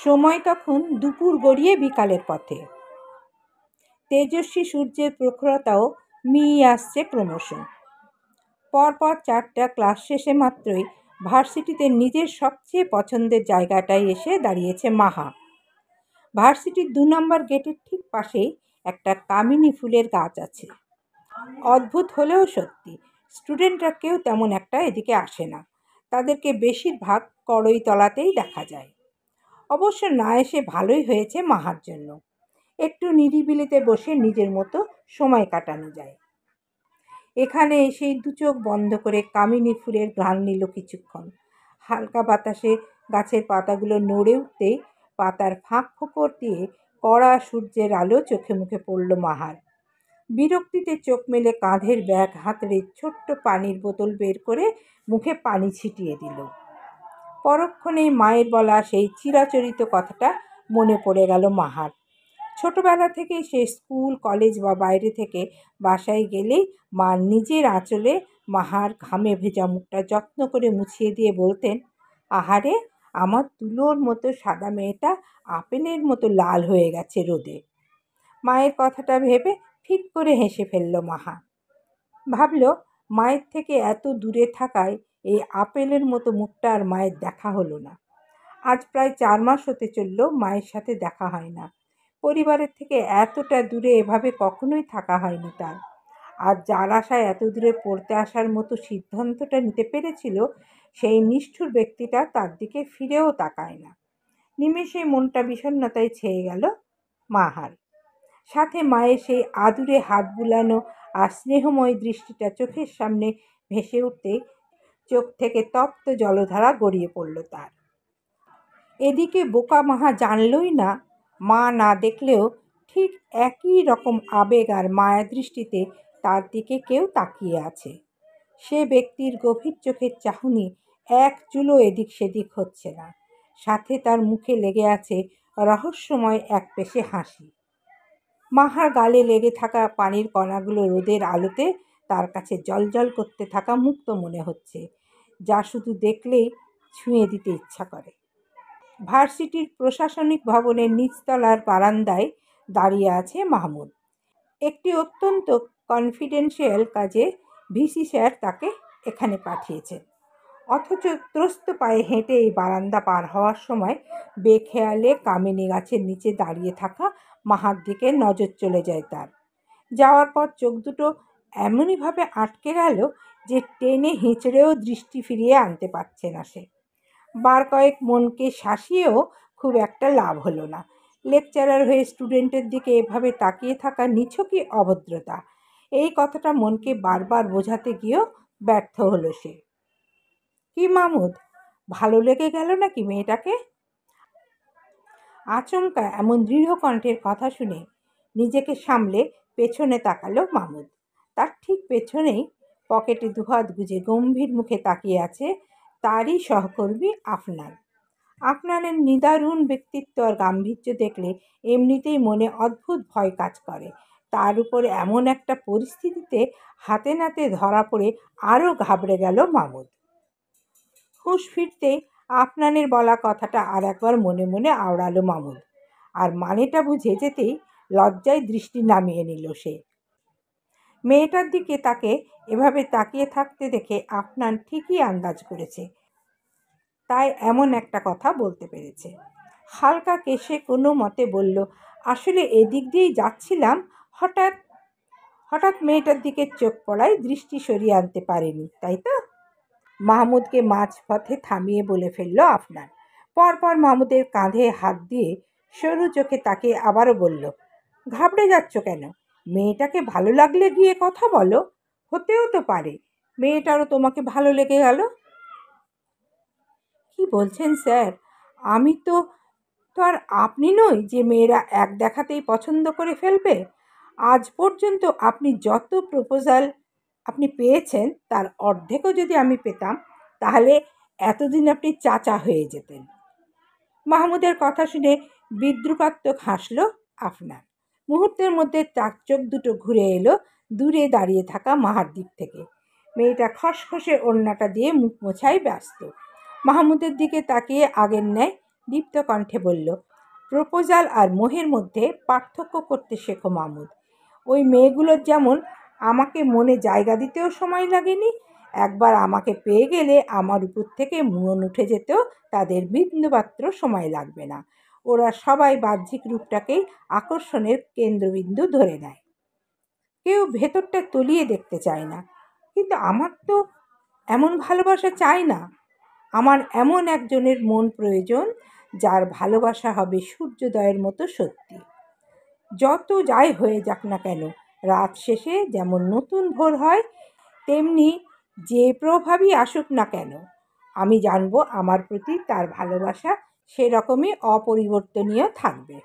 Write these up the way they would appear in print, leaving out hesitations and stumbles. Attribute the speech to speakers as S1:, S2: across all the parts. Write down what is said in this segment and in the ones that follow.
S1: সময় তখন দুপুর গড়িয়ে বিকালের পথে। তেজস্বী সূর্যের প্রখরতাও মিইয়ে আসছে ক্রমশ। পরপর 4টা ক্লাস শেষে মাত্রই ভার্সিটিতে নিজের সবচেয়ে পছন্দের জায়গাটায় এসে দাঁড়িয়েছে মাহা। ভার্সিটির 2 নম্বর গেটের ঠিক পাশেই একটা কামিনী ফুলের গাছ আছে। অদ্ভুত হলেও সত্যি, স্টুডেন্টরা কেউ তেমন একটা এদিকে আসে না। তাদেরকে বেশিরভাগ কড়ইতলাতেই দেখা যায়। অবশ্য না এসে ভালোই হয়েছে মাহার জন্য। একটু নিরিবিলিতে বসে নিজের মতো সময় কাটানো যায়। এখানে এসেই 2 চোখ বন্ধ করে কামিনী ফুলের ঘ্রাণ নিল কিছুক্ষণ। হালকা বাতাসে গাছের পাতাগুলো নড়ে উঠতেই পাতার ফাঁক ফোকর দিয়ে কড়া সূর্যের আলো চোখে মুখে পড়ল মাহার। বিরক্তিতে চোখ মেলে কাঁধের ব্যাগ হাতড়ে ছোট্ট পানির বোতল বের করে মুখে পানি ছিটিয়ে দিল। পরক্ষণেই মায়ের বলা সেই চিরাচরিত কথাটা মনে পড়ে গেল মাহার। ছোটবেলা থেকেই সে স্কুল, কলেজ বা বাইরে থেকে বাসায় গেলেই মা নিজের আঁচলে মাহার ঘামে ভেজা মুখটা যত্ন করে মুছিয়ে দিয়ে বলতেন, আহারে, আমার তুলোর মতো সাদা মেয়েটা আপেলের মতো লাল হয়ে গেছে রোদে। মায়ের কথাটা ভেবে ফিক করে হেসে ফেলল মাহা। ভাবল, মায়ের থেকে এত দূরে থাকায় এই আপেলের মতো মুখটা আর মায়ের দেখা হলো না। আজ প্রায় 4 মাস হতে চলল মায়ের সাথে দেখা হয় না। পরিবারের থেকে এতটা দূরে এভাবে কখনোই থাকা হয়নি তার। আর যার আশায় এত দূরে পড়তে আসার মতো সিদ্ধান্তটা নিতে পেরেছিল, সেই নিষ্ঠুর ব্যক্তিটা তার দিকে ফিরেও তাকায় না। নিমেষে মনটা বিষণ্ণতায় ছেয়ে গেল মাহার। সাথে মায়ের সেই আদুরে হাত বুলানো আর স্নেহময় দৃষ্টিটা চোখের সামনে ভেসে উঠতেই চোখ থেকে তপ্ত জলধারা গড়িয়ে পড়ল তার। এদিকে বোকা মাহা জানলই না, মা না দেখলেও ঠিক একই রকম আবেগ আর মায়া দৃষ্টিতে তার দিকে কেউ তাকিয়ে আছে। সে ব্যক্তির গভীর চোখের চাহনি এক চুলও এদিক সেদিক হচ্ছে না। সাথে তার মুখে লেগে আছে রহস্যময় এক পেশে হাসি। মাহার গালে লেগে থাকা পানির কণাগুলো রোদের আলোতে তার কাছে জ্বলজ্বল করতে থাকা মুক্ত মনে হচ্ছে, যা শুধু দেখলেই ছুঁয়ে দিতে ইচ্ছা করে। ভার্সিটির প্রশাসনিক ভবনের নিচতলার বারান্দায় দাঁড়িয়ে আছে মাহমুদ। একটি অত্যন্ত কনফিডেন্সিয়াল কাজে ভিসি স্যার তাকে এখানে পাঠিয়েছেন। অথচ ত্রস্ত পায়ে হেঁটে এই বারান্দা পার হওয়ার সময় বেখেয়ালে কামিনী গাছের নিচে দাঁড়িয়ে থাকা মাহার দিকে নজর চলে যায় তার। যাওয়ার পর চোখ দুটো এমনইভাবে আটকে গেল যে টেনে হিঁচড়েও দৃষ্টি ফিরিয়ে আনতে পারছে না সে। বার কয়েক মনকে শাসিয়েও খুব একটা লাভ হলো না। লেকচারার হয়ে স্টুডেন্টের দিকে এভাবে তাকিয়ে থাকা নিছকই অভদ্রতা। এই কথাটা মনকে বারবার বোঝাতে গিয়েও ব্যর্থ হলো সে। কি মাহমুদ, ভালো লেগে গেল নাকি মেয়েটাকে? আচমকা এমন দৃঢ় কণ্ঠের কথা শুনে নিজেকে সামলে পেছনে তাকালো মাহমুদ। তার ঠিক পেছনেই পকেটে দুহাত গুজে গম্ভীর মুখে তাকিয়ে আছে তারই সহকর্মী আফনান। আফনানের নিদারুণ ব্যক্তিত্ব আর গাম্ভীর্য দেখলে এমনিতেই মনে অদ্ভুত ভয় কাজ করে। তার উপরে এমন একটা পরিস্থিতিতে হাতে নাতে ধরা পড়ে আরও ঘাবড়ে গেল মাহমুদ। হুঁশ ফিরতেই আফনানের বলা কথাটা আর একবার মনে মনে আওড়ালো মাহমুদ। আর মানেটা বুঝে যেতেই লজ্জায় দৃষ্টি নামিয়ে নিল সে। মেয়েটার দিকে তাকে এভাবে তাকিয়ে থাকতে দেখে আফনান ঠিকই আন্দাজ করেছে, তাই এমন একটা কথা বলতে পেরেছে। হালকা কেশে কোনো মতে বলল, আসলে এদিক দিয়েই যাচ্ছিলাম, হঠাৎ মেয়েটার দিকে চোখ পড়ায় দৃষ্টি সরিয়ে আনতে পারেনি, তাই তো? মাহমুদকে মাঝপথে থামিয়ে বলে ফেলল আফনান। পরপর মাহমুদের কাঁধে হাত দিয়ে সরু চোখে তাকিয়ে আবারও বলল, ঘাবড়ে যাচ্ছ কেন? মেয়েটাকে ভালো লাগলে গিয়ে কথা বলো। হতেও তো পারে মেয়েটারও তোমাকে ভালো লেগে গেল। কি বলছেন স্যার? আমি তো আর আপনি নই যে মেয়েরা এক দেখাতেই পছন্দ করে ফেলবে। আজ পর্যন্ত আপনি যত প্রপোজাল আপনি পেয়েছেন তার অর্ধেকও যদি আমি পেতাম, তাহলে এতদিন আপনি চাচা হয়ে যেতেন। মাহমুদের কথা শুনে বিদ্রুপাত্মক হাসল আফনান। মুহূর্তের মধ্যে তার চোখ দুটো ঘুরে এলো দূরে দাঁড়িয়ে থাকা মাহার দিক থেকে। মেয়েটা খসখসে ওড়নাটা দিয়ে মুখ মোছায় ব্যস্ত। মাহমুদের দিকে তাকিয়ে আগের ন্যায় দীপ্ত কণ্ঠে বলল, প্রপোজাল আর মোহের মধ্যে পার্থক্য করতে শেখো মাহমুদ। ওই মেয়েগুলোর যেমন আমাকে মনে জায়গা দিতেও সময় লাগেনি, একবার আমাকে পেয়ে গেলে আমার উপর থেকে মন উঠে যেতেও তাদের বিন্দুমাত্র সময় লাগবে না। ওরা সবাই বাহ্যিক রূপটাকেই আকর্ষণের কেন্দ্রবিন্দু ধরে নেয়, কেউ ভেতরটা তলিয়ে দেখতে চায় না। কিন্তু আমার তো এমন ভালোবাসা চাই না। আমার এমন একজনের মন প্রয়োজন, যার ভালোবাসা হবে সূর্যোদয়ের মতো সত্যি। যত যাই হয়ে যাক না কেন, রাত শেষে যেমন নতুন ভোর হয়, তেমনি যে প্রভাবই আসুক না কেন, আমি জানবো আমার প্রতি তার ভালোবাসা সেরকমই অপরিবর্তনীয় থাকবে।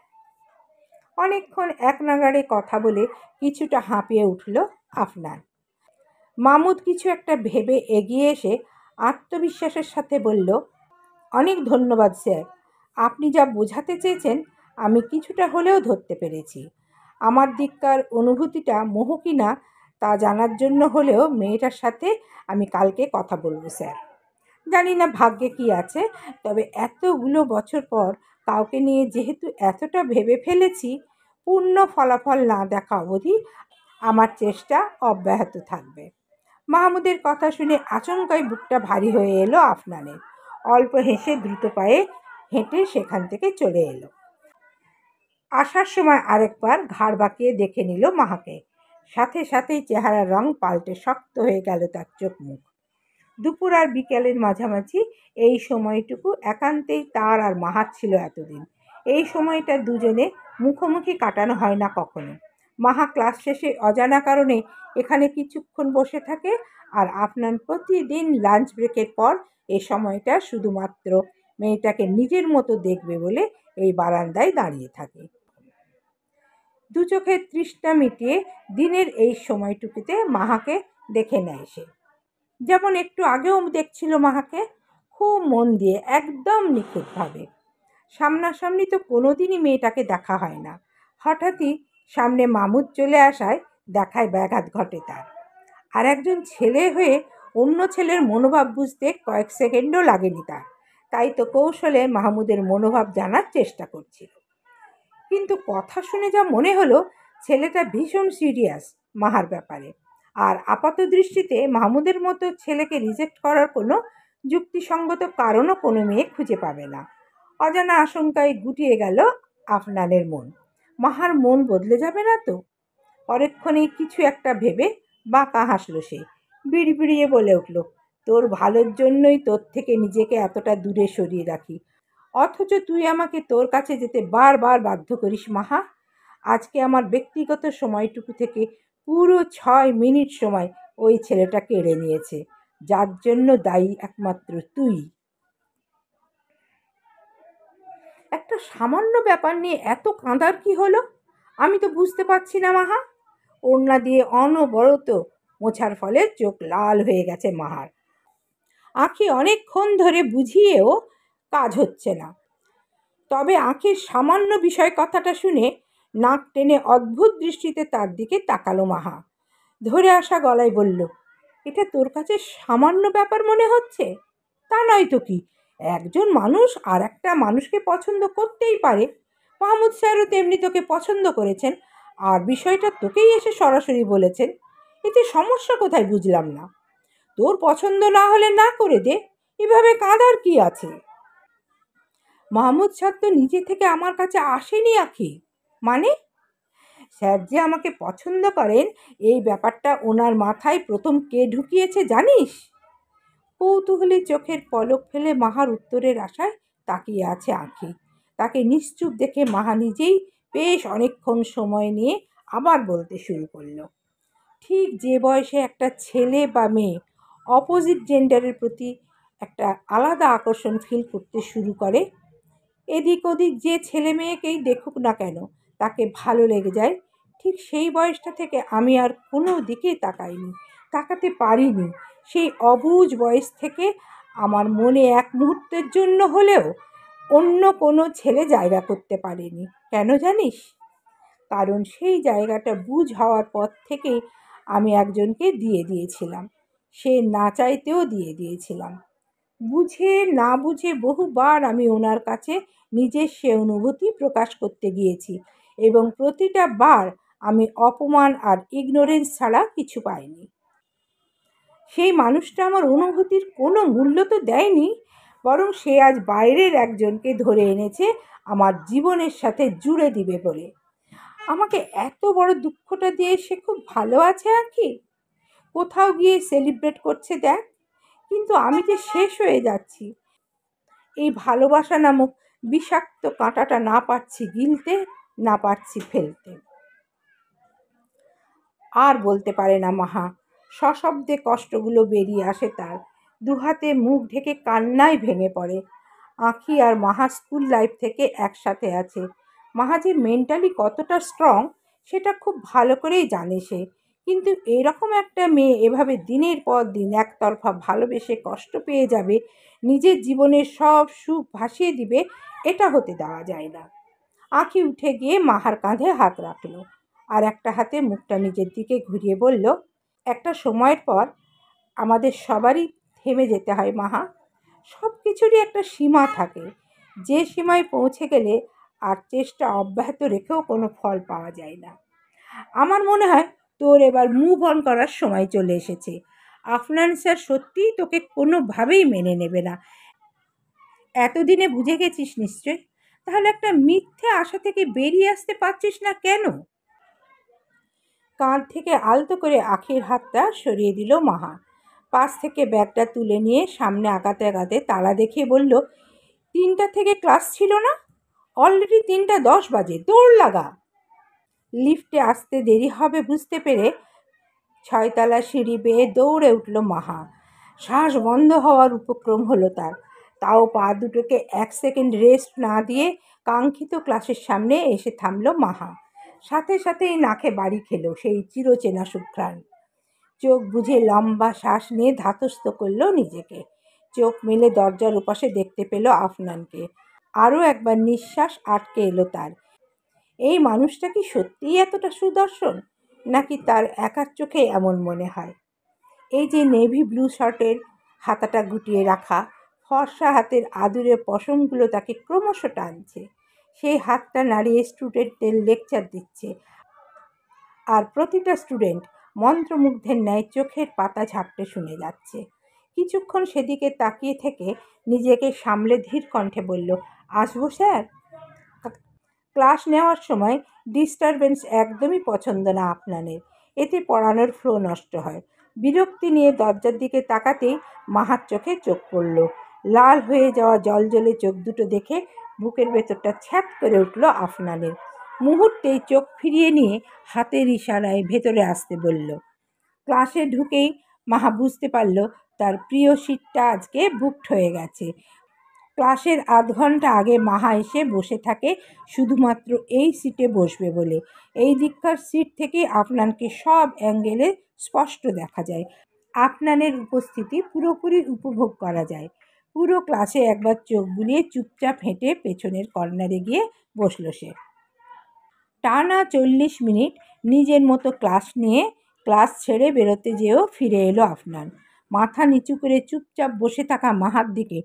S1: অনেকক্ষণ এক নাগাড়ে কথা বলে কিছুটা হাঁপিয়ে উঠল আফনান। মাহমুদ কিছু একটা ভেবে এগিয়ে এসে আত্মবিশ্বাসের সাথে বলল, অনেক ধন্যবাদ স্যার। আপনি যা বোঝাতে চেয়েছেন আমি কিছুটা হলেও ধরতে পেরেছি। আমার দিককার অনুভূতিটা মোহ কিনা তা জানার জন্য হলেও মেয়েটার সাথে আমি কালকে কথা বলবো স্যার। জানি না ভাগ্যে কি আছে, তবে এতগুলো বছর পর কাউকে নিয়ে যেহেতু এতটা ভেবে ফেলেছি, পূর্ণ ফলাফল না দেখা অবধি আমার চেষ্টা অব্যাহত থাকবে। মাহমুদের কথা শুনে আচমকাই বুকটা ভারী হয়ে এলো আফনানের। অল্প হেসে দ্রুত পায়ে হেঁটে সেখান থেকে চলে এলো। আসার সময় আরেকবার ঘাড় বাঁকিয়ে দেখে নিল মাহাকে। সাথে সাথেই চেহারার রং পাল্টে শক্ত হয়ে গেল তার চোখ মুখ। দুপুর আর বিকেলের মাঝামাঝি এই সময়টুকু একান্তেই তার আর মাহার ছিল এতদিন। এই সময়টা দুজনে মুখোমুখি কাটানো হয় না কখনো। মাহা ক্লাস শেষে অজানা কারণে এখানে কিছুক্ষণ বসে থাকে, আর আফনান প্রতিদিন লাঞ্চ ব্রেকের পর এই সময়টা শুধুমাত্র মেয়েটাকে নিজের মতো দেখবে বলে এই বারান্দায় দাঁড়িয়ে থাকে। দু চোখের তৃষ্ণা মিটিয়ে দিনের এই সময়টুকুতে মাহাকে দেখে নেয় সে। যেমন একটু আগেও দেখছিল মাহাকে, খুব মন দিয়ে, একদম নিখুঁতভাবে। সামনাসামনি তো কোনোদিনই মেয়েটাকে দেখা হয় না। হঠাৎই সামনে মাহমুদ চলে আসায় দেখায় ব্যাঘাত ঘটে তার। আর একজন ছেলে হয়ে অন্য ছেলের মনোভাব বুঝতে কয়েক সেকেন্ডও লাগেনি তার। তাই তো কৌশলে মাহমুদের মনোভাব জানার চেষ্টা করছিল। কিন্তু কথা শুনে যা মনে হলো, ছেলেটা ভীষণ সিরিয়াস মাহার ব্যাপারে। আর আপাত দৃষ্টিতে মাহমুদের মতো ছেলেকে রিজেক্ট করার কোনো যুক্তিসঙ্গত কারণও কোনো মেয়ে খুঁজে পাবে না। অজানা আশঙ্কায় গুটিয়ে গেল আফনানের মন। মাহার মন বদলে যাবে না তো? পরক্ষণেই কিছু একটা ভেবে বাঁকা হাসল সে। বিড়বিড়িয়ে বলে উঠল, তোর ভালোর জন্যই তোর থেকে নিজেকে এতটা দূরে সরিয়ে রাখি, অথচ তুই আমাকে তোর কাছে যেতে বারবার বাধ্য করিস মাহা। আজকে আমার ব্যক্তিগত সময়টুকু থেকে পুরো 6 মিনিট সময় ওই ছেলেটা কেড়ে নিয়েছে, যার জন্য দায়ী একমাত্র তুই। একটা সামান্য ব্যাপার নিয়ে এত কাঁদার কি হলো? আমি তো বুঝতে পারছি না মাহা। ওড়না দিয়ে অনবরত মোছার ফলে চোখ লাল হয়ে গেছে মাহার। আঁখি অনেকক্ষণ ধরে বুঝিয়েও কাজ হচ্ছে না। তবে আঁখির সামান্য বিষয় কথাটা শুনে নাক টেনে অদ্ভুত দৃষ্টিতে তার দিকে তাকালো মাহা। ধরে আসা গলায় বলল, এটা তোর কাছে সামান্য ব্যাপার মনে হচ্ছে? তা নয় তো কি, একজন মানুষ আর একটা মানুষকে পছন্দ করতেই পারে। মাহমুদ স্যারও তেমনি তোকে পছন্দ করেছেন, আর বিষয়টা তোকেই এসে সরাসরি বলেছেন। এতে সমস্যা কোথায় বুঝলাম না। তোর পছন্দ না হলে না করে দে, এভাবে কাঁদার কি আছে? মাহমুদ স্যার তো নিজে থেকে আমার কাছে আসেনি আঁখি। মানে? স্যার যে আমাকে পছন্দ করেন এই ব্যাপারটা ওনার মাথায় প্রথম কে ঢুকিয়েছে জানিস? কৌতূহলী চোখের পলক ফেলে মাহার উত্তরের আশায় তাকিয়ে আছে আঁখি। তাকে নিশ্চুপ দেখে মাহা নিজেই বেশ অনেকক্ষণ সময় নিয়ে আবার বলতে শুরু করলো। ঠিক যে বয়সে একটা ছেলে বা মেয়ে অপোজিট জেন্ডারের প্রতি একটা আলাদা আকর্ষণ ফিল করতে শুরু করে, এদিক ওদিক যে ছেলে মেয়েকেই দেখুক না কেন তাকে ভালো লেগে যায়, ঠিক সেই বয়সটা থেকে আমি আর কোনো দিকে তাকাইনি, তাকাতে পারিনি। সেই অবুঝ বয়স থেকে আমার মনে এক মুহূর্তের জন্য হলেও অন্য কোনো ছেলে জায়গা করতে পারেনি। কেন জানিস? কারণ সেই জায়গাটা বুঝ হওয়ার পর থেকেই আমি একজনকে দিয়ে দিয়েছিলাম, সে না চাইতেও দিয়ে দিয়েছিলাম। বুঝে না বুঝে বহুবার আমি ওনার কাছে নিজের সে অনুভূতি প্রকাশ করতে গিয়েছি এবং প্রতিটা বার আমি অপমান আর ইগনোরেন্স ছাড়া কিছু পাইনি। সেই মানুষটা আমার অনুভূতির কোনো মূল্য তো দেয়নি, বরং সে আজ বাইরের একজনকে ধরে এনেছে আমার জীবনের সাথে জুড়ে দিবে বলে। আমাকে এত বড় দুঃখটা দিয়ে সে খুব ভালো আছে আর কি, কোথাও গিয়ে সেলিব্রেট করছে দেখ। কিন্তু আমি যে শেষ হয়ে যাচ্ছি, এই ভালোবাসা নামক বিষাক্ত কাঁটাটা না পারছি গিলতে, না পারছি ফেলতে। আর বলতে পারে না মাহা। সশব্দে কষ্টগুলো বেরিয়ে আসে তার। দুহাতে মুখ ঢেকে কান্নায় ভেঙে পড়ে। আঁখি আর মাহা স্কুল লাইফ থেকে একসাথে আছে। মাহা যে মেন্টালি কতটা স্ট্রং সেটা খুব ভালো করেই জানে সে। কিন্তু এরকম একটা মেয়ে এভাবে দিনের পর দিন একতরফা ভালোবেসে কষ্ট পেয়ে যাবে, নিজের জীবনের সব সুখ ভাসিয়ে দিবে, এটা হতে দেওয়া যায় না। আঁখি উঠে গিয়ে মাহার কাঁধে হাত রাখলো আর একটা হাতে মুখটা নিজের দিকে ঘুরিয়ে বলল, একটা সময়ের পর আমাদের সবারই থেমে যেতে হয় মাহা। সব কিছুরই একটা সীমা থাকে, যে সীমায় পৌঁছে গেলে আর চেষ্টা অব্যাহত রেখেও কোনো ফল পাওয়া যায় না। আমার মনে হয় তোর এবার মুভ অন করার সময় চলে এসেছে। আফনান স্যার সত্যিই তোকে কোনোভাবেই মেনে নেবে না। এতদিনে বুঝে গেছিস নিশ্চয়, তাহলে একটা মিথ্যে আশা থেকে বেরিয়ে আসতে পারছিস না কেন? কাঁধ থেকে আলতো করে আঁখির হাতটা সরিয়ে দিল মাহা। পাশ থেকে ব্যাগটা তুলে নিয়ে সামনে আগাতে আগাতে তালা দেখিয়ে বলল, 3টা থেকে ক্লাস ছিল না? অলরেডি 3টা 10 বাজে, দৌড় লাগা। লিফটে আসতে দেরি হবে বুঝতে পেরে 6তলা সিঁড়ি বেয়ে দৌড়ে উঠল মাহা। শ্বাস বন্ধ হওয়ার উপক্রম হলো তার। তাও পা দুটোকে 1 সেকেন্ড রেস্ট না দিয়ে কাঙ্ক্ষিত ক্লাসের সামনে এসে থামল মাহা। সাথে সাথেই নাকে বাড়ি খেলো সেই চিরচেনা সুঘ্রাণ। চোখ বুজে লম্বা শ্বাস নিয়ে ধাতস্থ করল নিজেকে। চোখ মেলে দরজার ওপাশে দেখতে পেল আফনানকে। আরও একবার নিঃশ্বাস আটকে এলো তার। এই মানুষটা কি সত্যিই এতটা সুদর্শন, নাকি তার একার চোখে এমন মনে হয়? এই যে নেভি ব্লু শার্টের হাতাটা গুটিয়ে রাখা ফর্সা হাতের আদুরে পশমগুলো তাকে ক্রমশ টানছে। সেই হাতটা নাড়িয়ে স্টুডেন্টদের লেকচার দিচ্ছে, আর প্রতিটা স্টুডেন্ট মন্ত্রমুগ্ধের ন্যায় চোখের পাতা ঝাপটে শুনে যাচ্ছে। কিছুক্ষণ সেদিকে তাকিয়ে থেকে নিজেকে সামলে ধীর কণ্ঠে বলল, আসবো স্যার? ক্লাস নেওয়ার সময় ডিস্টারবেন্স একদমই পছন্দ না আপনাদের, এতে পড়ানোর ফ্লো নষ্ট হয়। বিরক্তি নিয়ে দরজার দিকে তাকাতেই মাহার চোখে চোখ পড়ল। লাল হয়ে যাওয়া জলজলে চোখ দুটো দেখে বুকের ভেতরটা ছ্যাঁত করে উঠল আফনানের। মুহূর্তেই চোখ ফিরিয়ে নিয়ে হাতের ইশারায় ভেতরে আসতে বলল। ক্লাসে ঢুকেই মাহা বুঝতে পারল তার প্রিয় সিটটা আজকে বুকড হয়ে গেছে। ক্লাসের আধ ঘন্টা আগে মাহা এসে বসে থাকে শুধুমাত্র এই সিটে বসবে বলে। এই দিককার সিট থেকে আফনানকে সব অ্যাঙ্গেলে স্পষ্ট দেখা যায়। আফনানের উপস্থিতি পুরোপুরি উপভোগ করা যায়। পুরো ক্লাসে একবার চোখ বুলিয়ে চুপচাপ হেঁটে পেছনের কর্নারে গিয়ে বসল সে। টানা 40 মিনিট নিজের মতো ক্লাস নিয়ে ক্লাস ছেড়ে বেরোতে যেয়েও ফিরে এলো আফনান। মাথা নিচু করে চুপচাপ বসে থাকা মাহার দিকে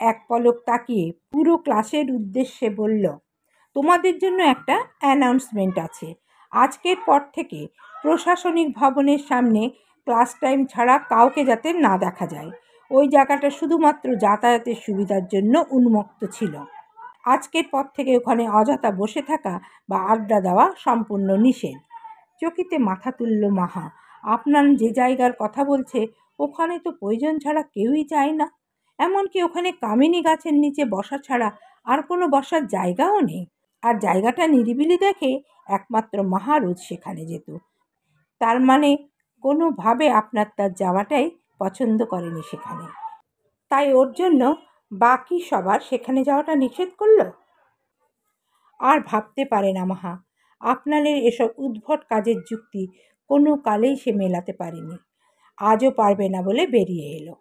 S1: এক পলক তাকিয়ে পুরো ক্লাসের উদ্দেশ্যে বলল, তোমাদের জন্য একটা অ্যানাউন্সমেন্ট আছে। আজকের পর থেকে প্রশাসনিক ভবনের সামনে ক্লাস টাইম ছাড়া কাউকে যাতে না দেখা যায়। ওই জায়গাটা শুধুমাত্র যাতায়াতের সুবিধার জন্য উন্মুক্ত ছিল। আজকের পর থেকে ওখানে অযথা বসে থাকা বা আড্ডা দেওয়া সম্পূর্ণ নিষেধ। চকিতে মাথা তুলল মাহা। আপনার যে জায়গার কথা বলছে ওখানে তো প্রয়োজন ছাড়া কেউই যায় না। এমনকি ওখানে কামিনী গাছের নিচে বসা ছাড়া আর কোনো বসার জায়গাও নেই। আর জায়গাটা নিরিবিলি দেখে একমাত্র মাহা রোজ সেখানে যেত। তার মানে কোনোভাবে আপনার তার যাওয়াটাই পছন্দ করেনি সেখানে, তাই ওর জন্য বাকি সবার সেখানে যাওয়াটা নিষেধ করলো। আর ভাবতে পারে না মাহা, আপনাদের এসব উদ্ভট কাজের যুক্তি কোনো কালেই সে মেলাতে পারেনি, আজও পারবে না বলে বেরিয়ে এলো।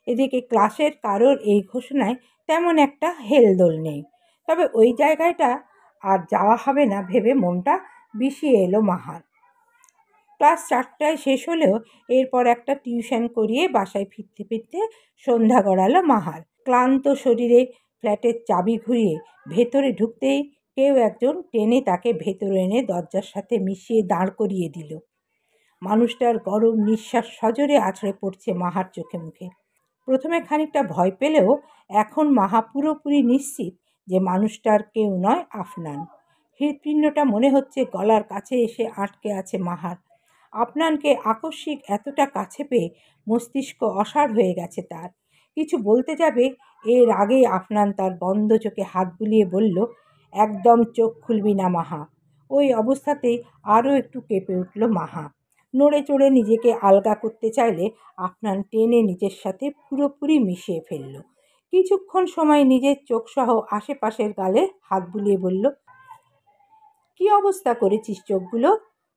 S1: এদিকে ক্লাসের কারোর এই ঘোষণায় তেমন একটা হেলদোল নেই, তবে ওই জায়গাটা আর যাওয়া হবে না ভেবে মনটা বিষিয়ে এলো মাহার। ক্লাস 4টায় শেষ হলেও এরপর একটা টিউশন করিয়ে বাসায় ফিরতে ফিরতে সন্ধ্যা গড়ালো মাহার। ক্লান্ত শরীরে ফ্ল্যাটের চাবি ঘুরিয়ে ভেতরে ঢুকতেই কেউ একজন টেনে তাকে ভেতরে এনে দরজার সাথে মিশিয়ে দাঁড় করিয়ে দিল। মানুষটার গরম নিঃশ্বাস সজোরে আছড়ে পড়ছে মাহার চোখে মুখে। প্রথমে খানিকটা ভয় পেলেও এখন মাহা পুরোপুরি নিশ্চিত যে মানুষটার কেউ নয়, আফনান। হৃৎপিণ্ডটা মনে হচ্ছে গলার কাছে এসে আটকে আছে মাহার। আফনানকে আকস্মিক এতটা কাছে পেয়ে মস্তিষ্ক অসাড় হয়ে গেছে তার। কিছু বলতে যাবে এর আগেই আফনান তার বন্ধ চোখে হাত বুলিয়ে বলল, একদম চোখ খুলবি না মাহা। ওই অবস্থাতেই আরও একটু কেঁপে উঠল মাহা। নড়ে চড়ে নিজেকে আলগা করতে চাইলে আফনান টেনে নিজের সাথে পুরোপুরি মিশিয়ে ফেলল। কিছুক্ষণ সময় নিজের চোখসহ আশেপাশের গালে হাত বুলিয়ে বলল, কি অবস্থা করেছিস চোখগুলো?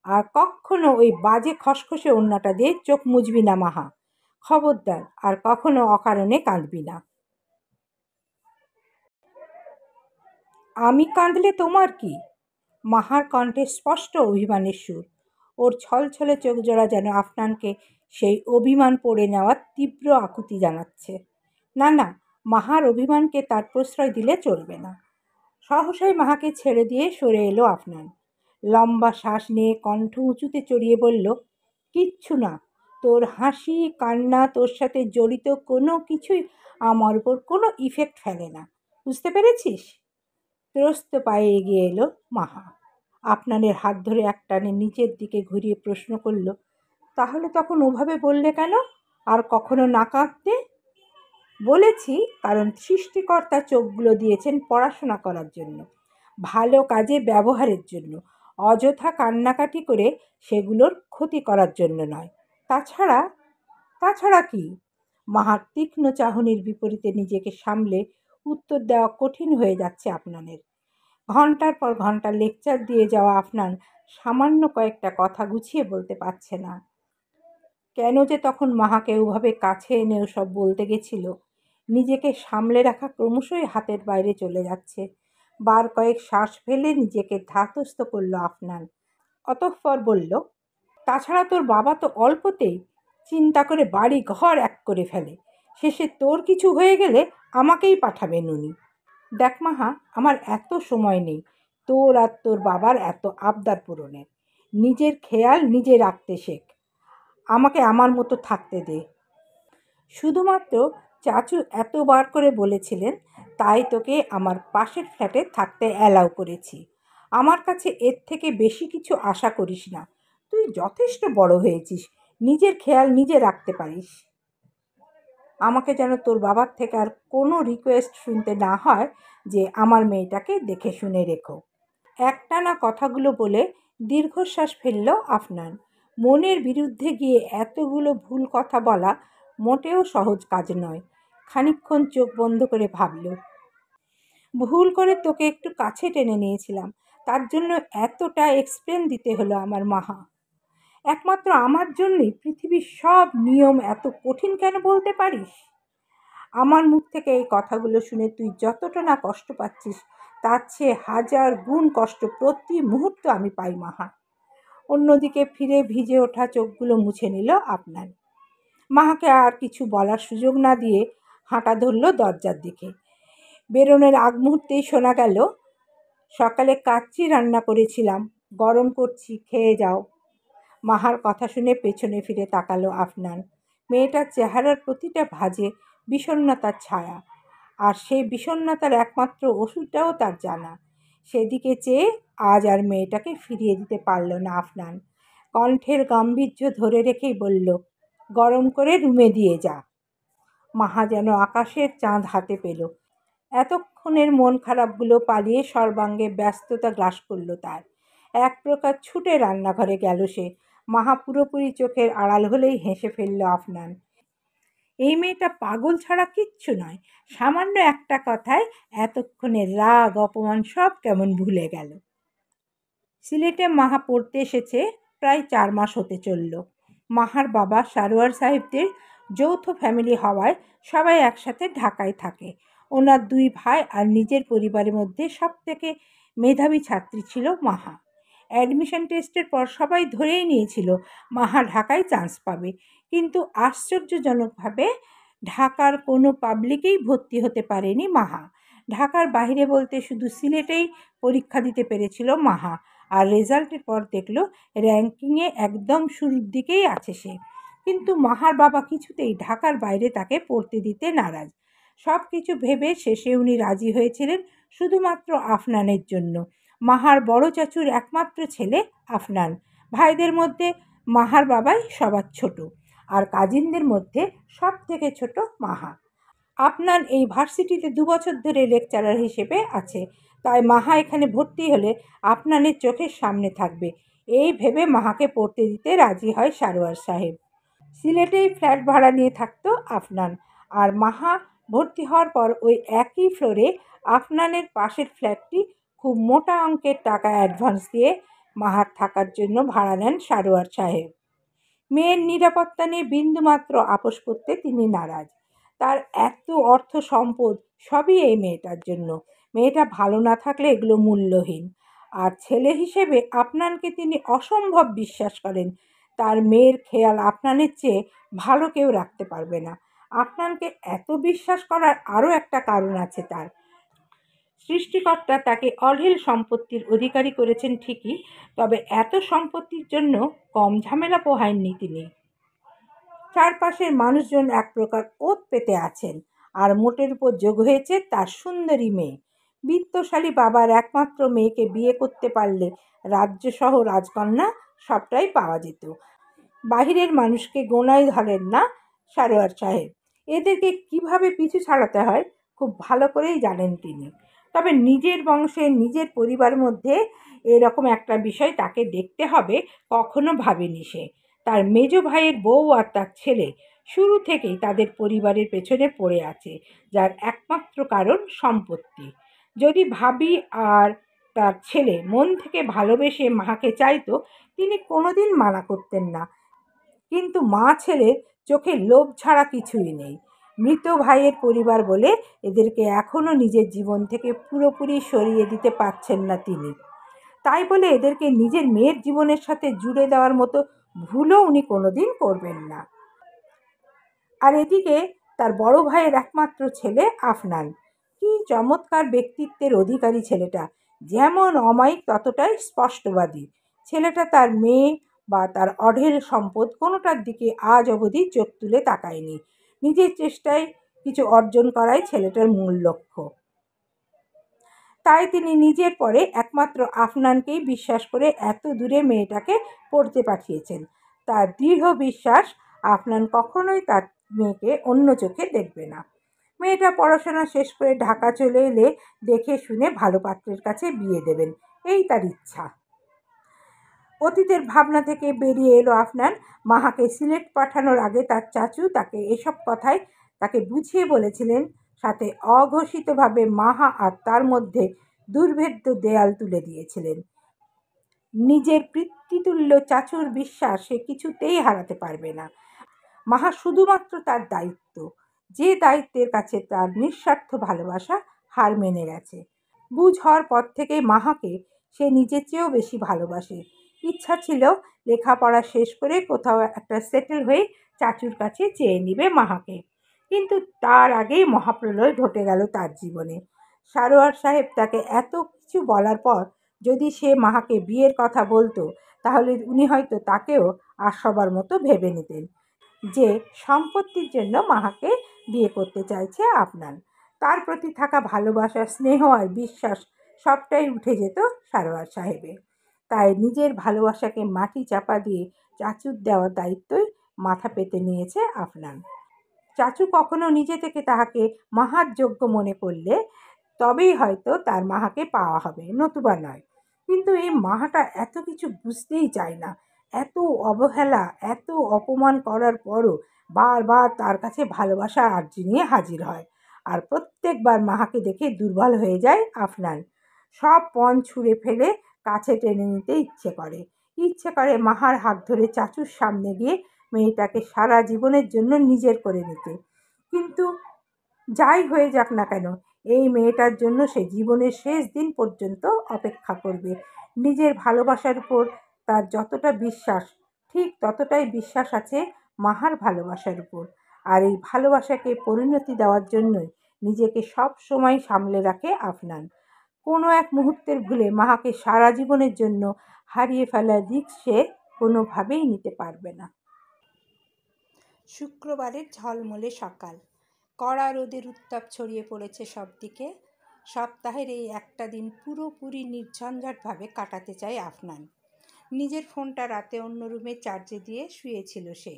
S1: আর কখনো ওই বাজে খসখসে ওড়নাটা দিয়ে চোখ মুছবি না মাহা। খবরদার, আর কখনো অকারণে কাঁদবি না। আমি কাঁদলে তোমার কি? মাহার কণ্ঠে স্পষ্ট অভিমানের সুর। ওর ছলছলে চোখ জোড়া যেন আফনানকে সেই অভিমান পড়ে নেওয়ার তীব্র আকুতি জানাচ্ছে। না না, মাহার অভিমানকে তার প্রশ্রয় দিলে চলবে না। সহসাই মাহাকে ছেড়ে দিয়ে সরে এলো আফনান। লম্বা শ্বাস নিয়ে কণ্ঠ উঁচুতে চড়িয়ে বলল, কিচ্ছু না। তোর হাসি কান্না, তোর সাথে জড়িত কোনো কিছুই আমার উপর কোনো ইফেক্ট ফেলে না। বুঝতে পেরেছিস? ত্রস্ত পায়ে এগিয়ে এলো মাহা। আফনানের হাত ধরে একটানে নিচের দিকে ঘুরিয়ে প্রশ্ন করল, তাহলে তখন ওভাবে বললে কেন? আর কখনো না কাঁদতে? বলেছি, কারণ সৃষ্টিকর্তা চোখগুলো দিয়েছেন পড়াশোনা করার জন্য, ভালো কাজে ব্যবহারের জন্য, অযথা কান্নাকাটি করে সেগুলোর ক্ষতি করার জন্য নয়। তাছাড়া কি? মাহার তীক্ষ্ণ চাহনির বিপরীতে নিজেকে সামলে উত্তর দেওয়া কঠিন হয়ে যাচ্ছে আফনানের। ঘন্টার পর ঘন্টা লেকচার দিয়ে যাওয়া আফনান সামান্য কয়েকটা কথা গুছিয়ে বলতে পারছে না। কেন যে তখন মাহাকে ওভাবে কাছে এনে সব বলতে গেছিল। নিজেকে সামলে রাখা ক্রমশই হাতের বাইরে চলে যাচ্ছে। বার কয়েক শ্বাস ফেলে নিজেকে ধাতস্থ করল আফনান। অতঃপর বলল, তাছাড়া তোর বাবা তো অল্পতেই চিন্তা করে বাড়ি ঘর এক করে ফেলে। শেষে তোর কিছু হয়ে গেলে আমাকেই পাঠাবেন উনি। দেখ মাহা, আমার এত সময় নেই তোর আর তোর বাবার এত আবদার পূরণের। নিজের খেয়াল নিজে রাখতে শেখ। আমাকে আমার মতো থাকতে দে। শুধুমাত্র চাচু এতবার করে বলেছিলেন, তাই তোকে আমার পাশের ফ্ল্যাটে থাকতে অ্যালাউ করেছি। আমার কাছে এর থেকে বেশি কিছু আশা করিস না। তুই যথেষ্ট বড় হয়েছিস, নিজের খেয়াল নিজে রাখতে পারিস। আমাকে যেন তোর বাবার থেকে আর কোনো রিকোয়েস্ট শুনতে না হয় যে আমার মেয়েটাকে দেখে শুনে রেখো। একটানা কথাগুলো বলে দীর্ঘশ্বাস ফেলল আফনান। মনের বিরুদ্ধে গিয়ে এতগুলো ভুল কথা বলা মোটেও সহজ কাজ নয়। খানিকক্ষণ চোখ বন্ধ করে ভাবল, ভুল করে তোকে একটু কাছে টেনে নিয়েছিলাম, তার জন্য এতটা এক্সপ্লেন দিতে হলো আমার মাহা। একমাত্র আমার জন্যই পৃথিবীর সব নিয়ম এত কঠিন কেন বলতে পারিস? আমার মুখ থেকে এই কথাগুলো শুনে তুই যতটা না কষ্ট পাচ্ছিস, তার চেয়ে 1000 গুণ কষ্ট প্রতি মুহূর্ত আমি পাই মাহা। অন্যদিকে ফিরে ভিজে ওঠা চোখগুলো মুছে নিল আফনান। মাহাকে আর কিছু বলার সুযোগ না দিয়ে হাঁটা ধরল দরজার দিকে। বেরোনোর আগ মুহূর্তেই শোনা গেল, সকালে কাচ্চি রান্না করেছিলাম, গরম করছি, খেয়ে যাও। মাহার কথা শুনে পেছনে ফিরে তাকালো আফনান। মেয়েটার চেহারার প্রতিটা ভাঁজে বিষণ্ণতার ছায়া, আর সেই বিষণ্ণতার একমাত্র ওষুধটাও তার জানা। সেদিকে চেয়ে আজ আর মেয়েটাকে ফিরিয়ে দিতে পারল না আফনান। কণ্ঠের গাম্ভীর্য ধরে রেখেই বলল, গরম করে রুমে দিয়ে যা। মাহা যেন আকাশের চাঁদ হাতে পেল। এতক্ষণের মন খারাপগুলো পালিয়ে সর্বাঙ্গে ব্যস্ততা গ্রাস করল তার। এক প্রকার ছুটে রান্নাঘরে গেল সে। মাহা পুরোপুরি চোখের আড়াল হলেই হেসে ফেলল আফনান। এই মেয়েটা পাগল ছাড়া কিচ্ছু নয়। সামান্য একটা কথায় এতক্ষণের রাগ অপমান সব কেমন ভুলে গেল। সিলেটে মাহা পড়তে এসেছে প্রায় 4 মাস হতে চলল। মাহার বাবা সারোয়ার সাহেবদের যৌথ ফ্যামিলি হওয়ায় সবাই একসাথে ঢাকায় থাকে। ওনার 2 ভাই আর নিজের পরিবারের মধ্যে সবথেকে মেধাবী ছাত্রী ছিল মাহা। অ্যাডমিশন টেস্টের পর সবাই ধরেই নিয়েছিল মাহা ঢাকায় চান্স পাবে, কিন্তু আশ্চর্যজনকভাবে ঢাকার কোনো পাবলিকেই ভর্তি হতে পারেনি মাহা। ঢাকার বাইরে বলতে শুধু সিলেটেই পরীক্ষা দিতে পেরেছিল মাহা। আর রেজাল্টের পর দেখলো র্যাঙ্কিংয়ে একদম শুরুর দিকেই আছে সে। কিন্তু মাহার বাবা কিছুতেই ঢাকার বাইরে তাকে পড়তে দিতে নারাজ। সব কিছু ভেবে শেষে উনি রাজি হয়েছিলেন শুধুমাত্র আফনানের জন্য। মাহার বড় চাচুর একমাত্র ছেলে আফনান। ভাইদের মধ্যে মাহার বাবাই সবার ছোট, আর কাজিনদের মধ্যে সব থেকে ছোট মাহা। আফনান এই ভার্সিটিতে 2 বছর ধরে লেকচারার হিসেবে আছে, তাই মাহা এখানে ভর্তি হলে আফনানের চোখের সামনে থাকবে, এই ভেবে মাহাকে পড়তে দিতে রাজি হয় সারোয়ার সাহেব। সিলেটেই ফ্ল্যাট ভাড়া নিয়ে থাকতো আফনান, আর মাহা ভর্তি হওয়ার পর ওই একই ফ্লোরে আফনানের পাশের ফ্ল্যাটটি খুব মোটা অঙ্কের টাকা অ্যাডভান্স দিয়ে মাহার থাকার জন্য ভাড়া নেন সারোয়ার সাহেব। মেয়ের নিরাপত্তা নিয়ে বিন্দুমাত্র আপোস করতে তিনি নারাজ। তার এত অর্থ সম্পদ সবই এই মেয়েটার জন্য। মেয়েটা ভালো না থাকলে এগুলো মূল্যহীন। আর ছেলে হিসেবে আফনানকে তিনি অসম্ভব বিশ্বাস করেন। তার মেয়ের খেয়াল আফনানের চেয়ে ভালো কেউ রাখতে পারবে না। আফনানকে এত বিশ্বাস করার আরও একটা কারণ আছে তার। সৃষ্টিকর্তা তাকে অঢেল সম্পত্তির অধিকারী করেছেন ঠিকই, তবে এত সম্পত্তির জন্য কম ঝামেলা পোহায়নি তিনি। চারপাশের মানুষজন এক প্রকার ওত পেতে আছেন, আর মোটের উপর যোগ হয়েছে তার সুন্দরী মেয়ে। বিত্তশালী বাবার একমাত্র মেয়েকে বিয়ে করতে পারলে রাজ্যসহ রাজকন্যা সবটাই পাওয়া যেত। বাহিরের মানুষকে গোনায় ধরেন না সারোয়ার সাহেব। এদেরকে কিভাবে পিছু ছাড়াতে হয় খুব ভালো করেই জানেন তিনি। তবে নিজের বংশে নিজের পরিবারের মধ্যে এরকম একটা বিষয় তাকে দেখতে হবে কখনো ভাবেনি সে। তার মেজ ভাইয়ের বউ আর তার ছেলে শুরু থেকেই তাদের পরিবারের পেছনে পড়ে আছে, যার একমাত্র কারণ সম্পত্তি। যদি ভাবি আর তার ছেলে মন থেকে ভালোবেসে মাকে চাইতো, তিনি কোনোদিন মানা করতেন না। কিন্তু মা ছেলের চোখে লোভ ছাড়া কিছুই নেই। মৃত ভাইয়ের পরিবার বলে এদেরকে এখনও নিজের জীবন থেকে পুরোপুরি সরিয়ে দিতে পারছেন না তিনি। তাই বলে এদেরকে নিজের মেয়ের জীবনের সাথে জুড়ে দেওয়ার মতো ভুলও উনি কোনোদিন করবেন না। আর এদিকে তার বড় ভাইয়ের একমাত্র ছেলে আফনান। কি চমৎকার ব্যক্তিত্বের অধিকারী ছেলেটা! যেমন অমায়িক ততটাই স্পষ্টবাদী। ছেলেটা তার মেয়ে বা তার অঢেল সম্পদ কোনোটার দিকে আজ অবধি চোখ তুলে তাকায়নি। নিজের চেষ্টায় কিছু অর্জন করাই ছেলেটার মূল লক্ষ্য। তাই তিনি নিজের পরে একমাত্র আফনানকেই বিশ্বাস করে এত দূরে মেয়েটাকে পড়তে পাঠিয়েছেন। তার দৃঢ় বিশ্বাস আফনান কখনোই তার মেয়েকে অন্য চোখে দেখবে না। মেয়েটা পড়াশোনা শেষ করে ঢাকা চলে এলে দেখে শুনে ভালো পাত্রের কাছে বিয়ে দেবেন, এই তার ইচ্ছা। অতীতের ভাবনা থেকে বেরিয়ে এলো আফনান। মাহাকে সিলেট পাঠানোর আগে তার চাচু তাকে এসব কথাই তাকে বুঝিয়ে বলেছিলেন, সাথে অঘোষিতভাবে মাহা আর তার মধ্যে দুর্ভেদ্য দেয়াল তুলে দিয়েছিলেন। নিজের পিতৃতুল্য চাচুর বিশ্বাস সে কিছুতেই হারাতে পারবে না। মাহা শুধুমাত্র তার দায়িত্ব, যে দায়িত্বের কাছে তার নিঃস্বার্থ ভালোবাসা হার মেনে গেছে। বুঝ হওয়ার পর থেকে মাহাকে সে নিজের চেয়েও বেশি ভালোবাসে। ইচ্ছা ছিল লেখাপড়া শেষ করে কোথাও একটা সেটেল হয়ে চাচুর কাছে চেয়ে নিবে মাহাকে, কিন্তু তার আগেই মহাপ্রলয় ঘটে গেল তার জীবনে। সারোয়ার সাহেব তাকে এত কিছু বলার পর যদি সে মাহাকে বিয়ের কথা বলতো, তাহলে উনি হয়তো তাকেও আর সবার মতো ভেবে নিতেন যে সম্পত্তির জন্য মাহাকে বিয়ে করতে চাইছে আফনান। তার প্রতি থাকা ভালোবাসা, স্নেহ আর বিশ্বাস সবটাই উঠে যেত সারোয়ার সাহেবের। তাই নিজের ভালোবাসাকে মাটি চাপা দিয়ে চাচুর দেওয়ার দায়িত্বই মাথা পেতে নিয়েছে আফনান। চাচু কখনো নিজে থেকে তাহাকে মাহার যোগ্য মনে করলে তবেই হয়তো তার মাহাকে পাওয়া হবে, নতুবা নয়। কিন্তু এই মাহাটা এত কিছু বুঝতেই চায় না। এত অবহেলা, এত অপমান করার পরও বারবার তার কাছে ভালোবাসা আর্জি নিয়ে হাজির হয়। আর প্রত্যেকবার মাহাকে দেখে দুর্বল হয়ে যায় আফনান। সব পণ ছুঁড়ে ফেলে কাছে টেনে নিতে ইচ্ছে করে মাহার হাত ধরে চাচুর সামনে গিয়ে মেয়েটাকে সারা জীবনের জন্য নিজের করে নিতে। কিন্তু যাই হয়ে যাক না কেন, এই মেয়েটার জন্য সে জীবনের শেষ দিন পর্যন্ত অপেক্ষা করবে। নিজের ভালোবাসার উপর তার যতটা বিশ্বাস, ঠিক ততটাই বিশ্বাস আছে মাহার ভালোবাসার উপর। আর এই ভালোবাসাকে পরিণতি দেওয়ার জন্যই নিজেকে সব সময় সামলে রাখে আফনান। কোনো এক মুহূর্তের ভুলে মাহাকে সারা জীবনের জন্য হারিয়ে ফেলার রিস্ক সে কোনোভাবেই নিতে পারবে না। শুক্রবারের ঝলমলে সকাল। কড়া রোদের উত্তাপ ছড়িয়ে পড়েছে সব দিকে। সপ্তাহের এই একটা দিন পুরোপুরি নির্ঝঞ্ঝাটভাবে কাটাতে চায় আফনান। নিজের ফোনটা রাতে অন্য রুমে চার্জে দিয়ে শুয়েছিল সে,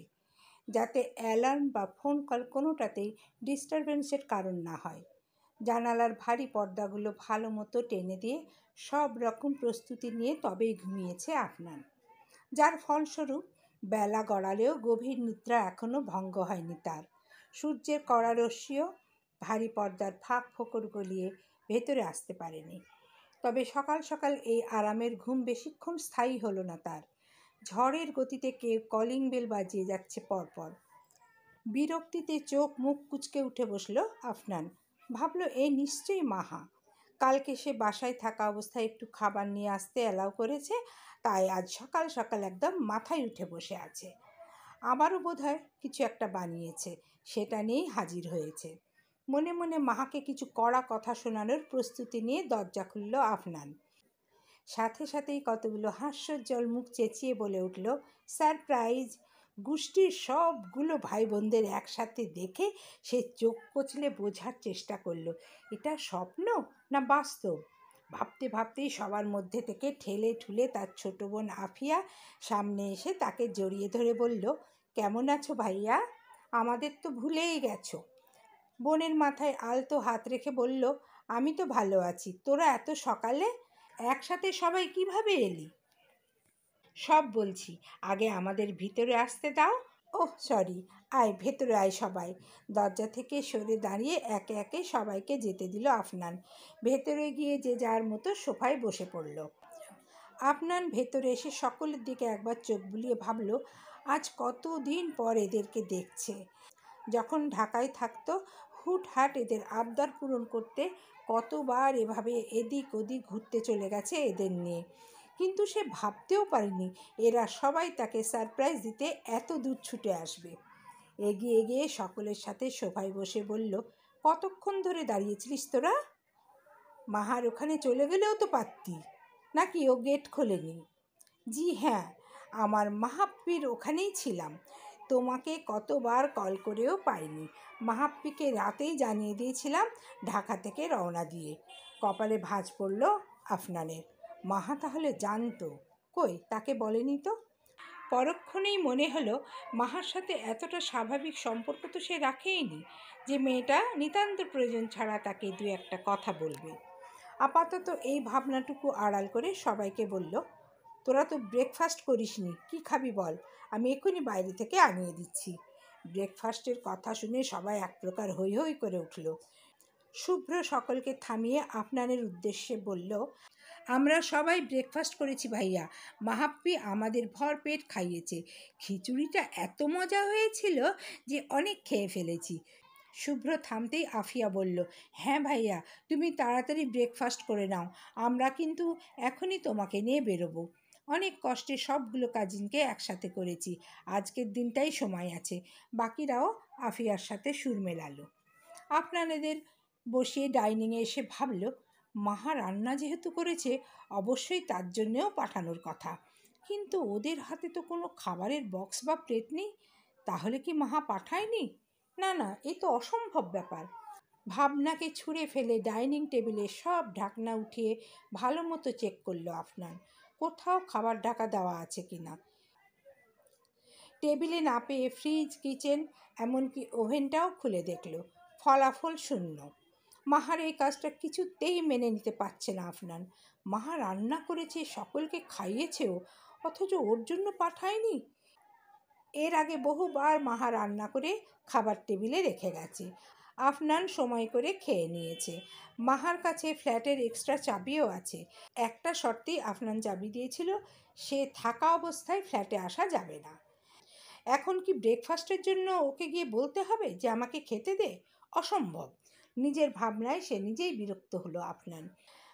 S1: যাতে অ্যালার্ম বা ফোন কল কোনোটাতেই ডিস্টারবেন্সের কারণ না হয়। জানালার ভারী পর্দাগুলো ভালো মতো টেনে দিয়ে সব রকম প্রস্তুতি নিয়ে তবেই ঘুমিয়েছে আফনান, যার ফলস্বরূপ বেলা গড়ালেও গভীর নিদ্রা এখনও ভঙ্গ হয়নি তার। সূর্যের কড়া রশ্মিও ভারী পর্দার ফাঁক ফোকর গলিয়ে ভেতরে আসতে পারেনি। তবে সকাল সকাল এই আরামের ঘুম বেশিক্ষণ স্থায়ী হলো না তার। ঝড়ের গতিতে কেউ কলিং বেল বাজিয়ে যাচ্ছে পরপর। বিরক্তিতে চোখ মুখ কুঁচকে উঠে বসল আফনান। ভাবল এ নিশ্চয়ই মাহা। কালকে সে বাসায় থাকা অবস্থায় একটু খাবার নিয়ে আসতে অ্যালাউ করেছে, তাই আজ সকাল সকাল একদম মাথায় উঠে বসে আছে। আবারও বোধহয় কিছু একটা বানিয়েছে, সেটা নিয়েই হাজির হয়েছে। মনে মনে মাহাকে কিছু কড়া কথা শোনানোর প্রস্তুতি নিয়ে দরজা খুলল আফনান। সাথে সাথেই কতগুলো হাস্যোজ্জ্বল মুখ চেঁচিয়ে বলে উঠল, সারপ্রাইজ! গোষ্ঠীর সবগুলো ভাই বোনদের একসাথে দেখে সে চোখ কচলে বোঝার চেষ্টা করলো এটা স্বপ্ন না বাস্তব। ভাবতে ভাবতেই সবার মধ্যে থেকে ঠেলে ঠুলে তার ছোট বোন আফিয়া সামনে এসে তাকে জড়িয়ে ধরে বলল, কেমন আছো ভাইয়া? আমাদের তো ভুলেই গেছো। বোনের মাথায় আলতো হাত রেখে বলল, আমি তো ভালো আছি, তোরা এত সকালে একসাথে সবাই কিভাবে এলি? সব বলছি, আগে আমাদের ভিতরে আসতে দাও। ওহ সরি, আয় ভেতরে আয় সবাই। দরজা থেকে সরে দাঁড়িয়ে একে একে সবাইকে যেতে দিল আফনান। ভেতরে গিয়ে যে যার মতো সোফায় বসে পড়ল। আফনান ভেতরে এসে সকলের দিকে একবার চোখ বুলিয়ে ভাবল, আজ কতদিন পর এদেরকে দেখছে। যখন ঢাকায় থাকতো হুটহাট এদের আবদার পূরণ করতে কতবার এভাবে এদিক ওদিক ঘুরতে চলে গেছে এদের নিয়ে, কিন্তু সে ভাবতেও পারেনি এরা সবাই তাকে সারপ্রাইজ দিতে এত দূর ছুটে আসবে। এগিয়ে গিয়ে সকলের সাথে সোফায় বসে বলল, কতক্ষণ ধরে দাঁড়িয়েছিলিস তোরা? মাহার ওখানে চলে গেলেও তো পারতি, নাকি ও গেট খোলেনি? জি হ্যাঁ, আমার মাহাপ্পির ওখানেই ছিলাম। তোমাকে কতবার কল করেও পাইনি। মাহাপ্পিকে রাতেই জানিয়ে দিয়েছিলাম ঢাকা থেকে রওনা দিয়ে। কপালে ভাঁজ পড়ল আফনানের। মাহা তাহলে জানতো? কই তাকে বলেনি তো। পরক্ষণেই মনে হলো মাহার সাথে এতটা স্বাভাবিক সম্পর্ক তো সে রাখেইনি যে মেয়েটা নিতান্ত প্রয়োজন ছাড়া তাকে দু একটা কথা বলবে। আপাতত এই ভাবনাটুকু আড়াল করে সবাইকে বলল, তোরা তো ব্রেকফাস্ট করিসনি, কি খাবি বল, আমি এক্ষুনি বাইরে থেকে আনিয়ে দিচ্ছি। ব্রেকফাস্টের কথা শুনে সবাই এক প্রকার হৈ হৈ করে উঠল। শুভ্র সকলকে থামিয়ে আফনানের উদ্দেশ্যে বলল, আমরা সবাই ব্রেকফাস্ট করেছি ভাইয়া, মাহাপ্পি আমাদের ভরপেট খাইয়েছে। খিচুড়িটা এত মজা হয়েছিল যে অনেক খেয়ে ফেলেছি। শুভ্র থামতেই আফিয়া বলল, হ্যাঁ ভাইয়া, তুমি তাড়াতাড়ি ব্রেকফাস্ট করে নাও, আমরা কিন্তু এখনই তোমাকে নিয়ে বেরোবো। অনেক কষ্টে সবগুলো কাজিনকে একসাথে করেছি, আজকের দিনটাই সময় আছে। বাকিরাও আফিয়ার সাথে সুর মেলালো। আপনাদের বসিয়ে ডাইনিংয়ে এসে ভাবল, মাহা রান্না যেহেতু করেছে অবশ্যই তার জন্যেও পাঠানোর কথা, কিন্তু ওদের হাতে তো কোনো খাবারের বক্স বা প্লেট নেই। তাহলে কি মাহা পাঠায়নি? না না, এ তো অসম্ভব ব্যাপার। ভাবনাকে ছুঁড়ে ফেলে ডাইনিং টেবিলে সব ঢাকনা উঠিয়ে ভালো মতো চেক করলো আফনান, কোথাও খাবার ঢাকা দেওয়া আছে কিনা। টেবিলে না পেয়ে ফ্রিজ, কিচেন, এমনকি ওভেনটাও খুলে দেখল, ফলাফল শূন্য। মাহার এই কাজটা কিছুতেই মেনে নিতে পারছে না আফনান। মাহা রান্না করেছে, সকলকে খাইয়েছেও, অথচ ওর জন্য পাঠায়নি। এর আগে বহুবার মাহা রান্না করে খাবার টেবিলে রেখে গেছে, আফনান সময় করে খেয়ে নিয়েছে। মাহার কাছে ফ্ল্যাটের এক্সট্রা চাবিও আছে। একটা শর্তেই আফনান চাবি দিয়েছিল, সে থাকা অবস্থায় ফ্ল্যাটে আসা যাবে না। এখন কি ব্রেকফাস্টের জন্য ওকে গিয়ে বলতে হবে যে আমাকে খেতে দে? অসম্ভব। নিজের ভাবনায় সে নিজেই বিরক্ত হলো আফনান।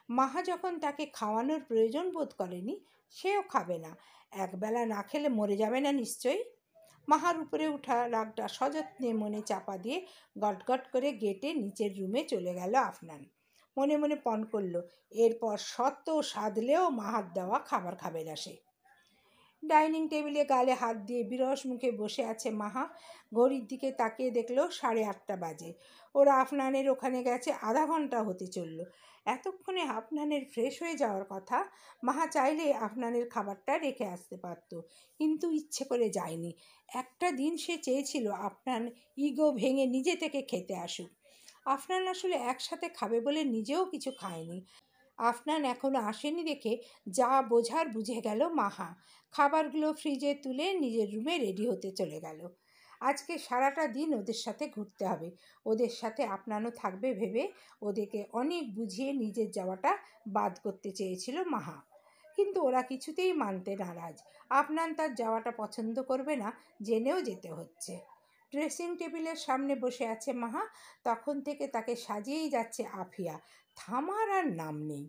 S1: মাহা যখন তাকে খাওয়ানোর প্রয়োজন বোধ করেনি, সেও খাবে না। একবেলা না খেলে মরে যাবে না নিশ্চয়ই। মাহার উপরে উঠা রাগটা সযত্নে মনে চাপা দিয়ে গটগট করে গেটে নিচের রুমে চলে গেল আফনান। মনে মনে পণ করল, এরপর শত সাধলেও মাহার দেওয়া খাবার খাবে না সে। ডাইনিং টেবিলে গালে হাত দিয়ে বিরস মুখে বসে আছে মাহা। ঘড়ির দিকে তাকিয়ে দেখলো 8:30 বাজে। ওরা আফনানের ওখানে গেছে আধা ঘন্টা হতে চলল। এতক্ষণে আফনানের ফ্রেশ হয়ে যাওয়ার কথা। মাহা চাইলে আফনানের খাবারটা রেখে আসতে পারত, কিন্তু ইচ্ছে করে যায়নি। একটা দিন সে চেয়েছিল আফনান ইগো ভেঙে নিজে থেকে খেতে আসুক। আফনান আসলে একসাথে খাবে বলে নিজেও কিছু খায়নি। আফনান এখনো আসেনি দেখে যা বোঝার বুঝে গেল মাহা। খাবারগুলো ফ্রিজে তুলে নিজের রুমে রেডি হতে চলে গেল। আজকে সারাটা দিন ওদের সাথে ঘুরতে হবে। ওদের সাথে আফনানও থাকবে ভেবে ওদেরকে অনেক বুঝিয়ে নিজের যাওয়াটা বাদ করতে চেয়েছিল মাহা, কিন্তু ওরা কিছুতেই মানতে নারাজ। আফনান তার যাওয়াটা পছন্দ করবে না জেনেও যেতে হচ্ছে। ড্রেসিং টেবিলের সামনে বসে আছে মাহা। তখন থেকে তাকে সাজিয়েই যাচ্ছে আফিয়া, থামার আর নাম নেই।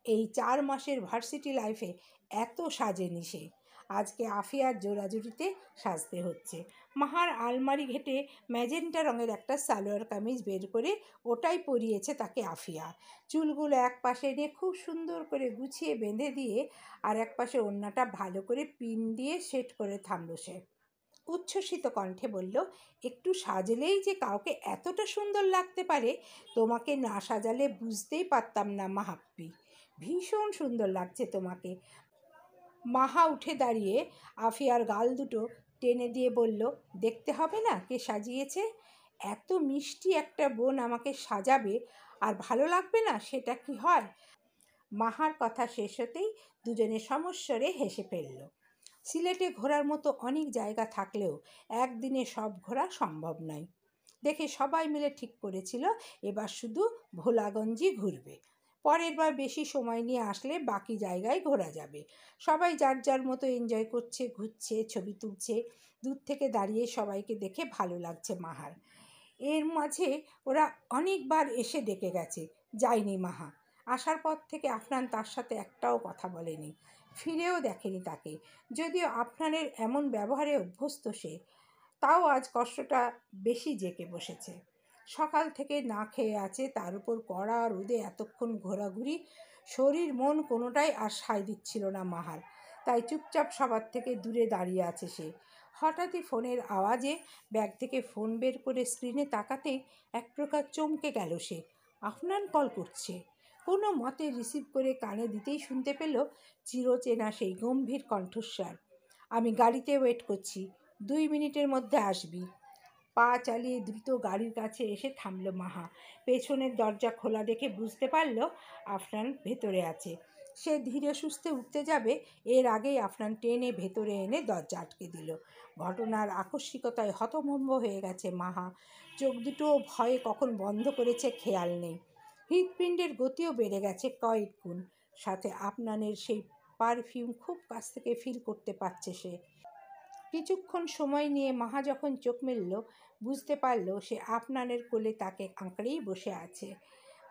S1: এই 4 মাসের ভার্সিটি লাইফে এত সাজেনি সে। আজকে আফিয়ার জোড়াজুড়িতে সাজতে হচ্ছে। মাহার আলমারি ঘেটে ম্যাজেন্টা রঙের একটা সালোয়ার কামিজ বের করে ওটাই পরিয়েছে তাকে আফিয়া। চুলগুলো এক পাশে এনে খুব সুন্দর করে গুছিয়ে বেঁধে দিয়ে আর এক পাশে ওড়নাটা ভালো করে পিন দিয়ে সেট করে থামল সে। উচ্ছ্বসিত কণ্ঠে বলল, একটু সাজলেই যে কাউকে এতটা সুন্দর লাগতে পারে, তোমাকে না সাজালে বুঝতেই পারতাম না মাহাপ্পি। ভীষণ সুন্দর লাগছে তোমাকে। মাহা উঠে দাঁড়িয়ে আফিয়ার গাল দুটো টেনে দিয়ে বলল, দেখতে হবে না কে সাজিয়েছে? এত মিষ্টি একটা বোন আমাকে সাজাবে আর ভালো লাগবে না, সেটা কি হয়? মাহার কথা শেষ হতেই দুজনে সমস্বরে হেসে ফেলল। সিলেটে ঘোরার মতো অনেক জায়গা থাকলেও একদিনে সব ঘোরা সম্ভব নয় দেখে সবাই মিলে ঠিক করেছিল এবার শুধু ভোলাগঞ্জই ঘুরবে। পরের বার বেশি সময় নিয়ে আসলে বাকি জায়গায় ঘোরা যাবে। সবাই যার যার মতো এনজয় করছে, ঘুরছে, ছবি তুলছে। দূর থেকে দাঁড়িয়ে সবাইকে দেখে ভালো লাগছে মাহার। এর মাঝে ওরা অনেকবার এসে ডেকে গেছে, যায়নি মাহা। আসার পর থেকে আফনান তার সাথে একটাও কথা বলেনি, ফিরেও দেখেনি তাকে। যদিও আফনানের এমন ব্যবহারে অভ্যস্ত সে, তাও আজ কষ্টটা বেশি জেঁকে বসেছে। সকাল থেকে না খেয়ে আছে, তার উপর কড়া রোদে এতক্ষণ ঘোরাঘুরি, শরীর মন কোনোটাই আর সায় দিচ্ছিল না মাহার। তাই চুপচাপ সবার থেকে দূরে দাঁড়িয়ে আছে সে। হঠাৎই ফোনের আওয়াজে ব্যাগ থেকে ফোন বের করে স্ক্রিনে তাকাতেই এক প্রকার চমকে গেল সে। আফনান কল করছে। কোনো মতে রিসিভ করে কানে দিতেই শুনতে পেল চিরচেনা সেই গম্ভীর কণ্ঠস্বর, আমি গাড়িতে ওয়েট করছি, 2 মিনিটের মধ্যে আসবি। পা চালিয়ে দ্রুত গাড়ির কাছে এসে থামল মাহা। পেছনের দরজা খোলা দেখে বুঝতে পারল আফনান ভেতরে আছে। সে ধীরে সুস্থে উঠতে যাবে, এর আগেই আফনান টেনে ভেতরে এনে দরজা আটকে দিল। ঘটনার আকস্মিকতায় হতভম্ব হয়ে গেছে মাহা। চোখ দুটো ভয়ে কখন বন্ধ করেছে খেয়াল নেই। হৃৎপিণ্ডের গতিও বেড়ে গেছে কয়েক গুণ। সাথে আফনানের সেই পারফিউম খুব কাছ থেকে ফিল করতে পারছে সে। কিছুক্ষণ সময় নিয়ে মাহা যখন চোখ মেলল, বুঝতে পারল সে আফনানের কোলে তাকে আঁকড়েই বসে আছে।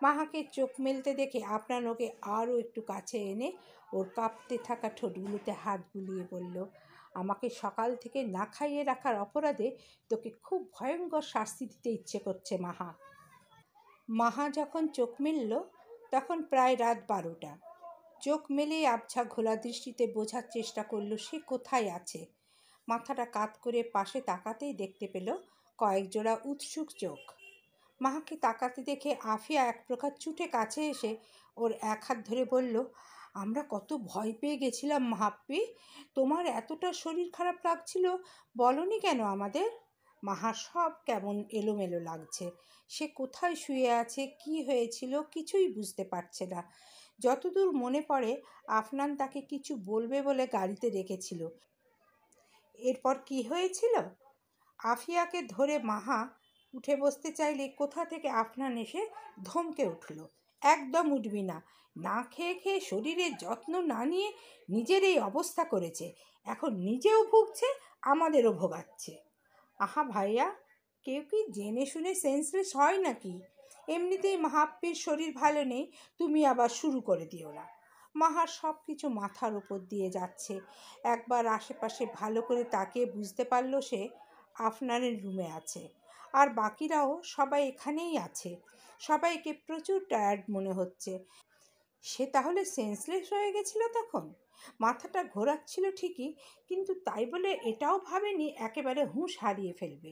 S1: মাহাকে চোখ মেলতে দেখে আফনান ওকে আরও একটু কাছে এনে ওর কাঁপতে থাকা ঠোঁটগুলোতে হাত বুলিয়ে বলল, আমাকে সকাল থেকে না খাইয়ে রাখার অপরাধে তোকে খুব ভয়ঙ্কর শাস্তি দিতে ইচ্ছে করছে মাহা। মাহা যখন চোখ মেলল তখন প্রায় রাত 12টা। চোখ মেলেই আবছা ঘোলা দৃষ্টিতে বোঝার চেষ্টা করল সে কোথায় আছে। মাথাটা কাত করে পাশে তাকাতেই দেখতে পেল কয়েক জোড়া উৎসুক চোখ। মাহাকে তাকাতে দেখে আফিয়া এক প্রকার ছুটে কাছে এসে ওর এক হাত ধরে বলল, আমরা কত ভয় পেয়ে গেছিলাম মাহাপ্পি, তোমার এতটা শরীর খারাপ লাগছিল, বলনি কেন আমাদের? মাহার সব কেমন এলোমেলো লাগছে। সে কোথায় শুয়ে আছে, কি হয়েছিল কিছুই বুঝতে পারছে না। যতদূর মনে পড়ে আফনান তাকে কিছু বলবে বলে গাড়িতে রেখেছিল। এরপর কি হয়েছিল? আফিয়াকে ধরে মাহা উঠে বসতে চাইলে কোথা থেকে আফনান এসে ধমকে উঠল, একদম উঠবি না, না খেয়ে খেয়ে শরীরের যত্ন না নিয়ে নিজের এই অবস্থা করেছে, এখন নিজেও ভুগছে আমাদেরও ভোগাচ্ছে। আহা ভাইয়া, কেউ কি জেনে শুনে সেন্সলেস হয় নাকি? এমনিতেই মাহাপ্পির শরীর ভালো নেই, তুমি আবার শুরু করে দিও না। মাহার সব কিছু মাথার উপর দিয়ে যাচ্ছে। একবার আশেপাশে ভালো করে তাকিয়ে বুঝতে পারল সে আফনানের রুমে আছে, আর বাকিরাও সবাই এখানেই আছে। সবাইকে প্রচুর টায়ার্ড মনে হচ্ছে। সে তাহলে সেন্সলেস হয়ে গেছিল তখন? মাথাটা ঘোরাচ্ছিল ঠিকই, কিন্তু তাই বলে এটাও ভাবেনি একেবারে হুঁশ হারিয়ে ফেলবে।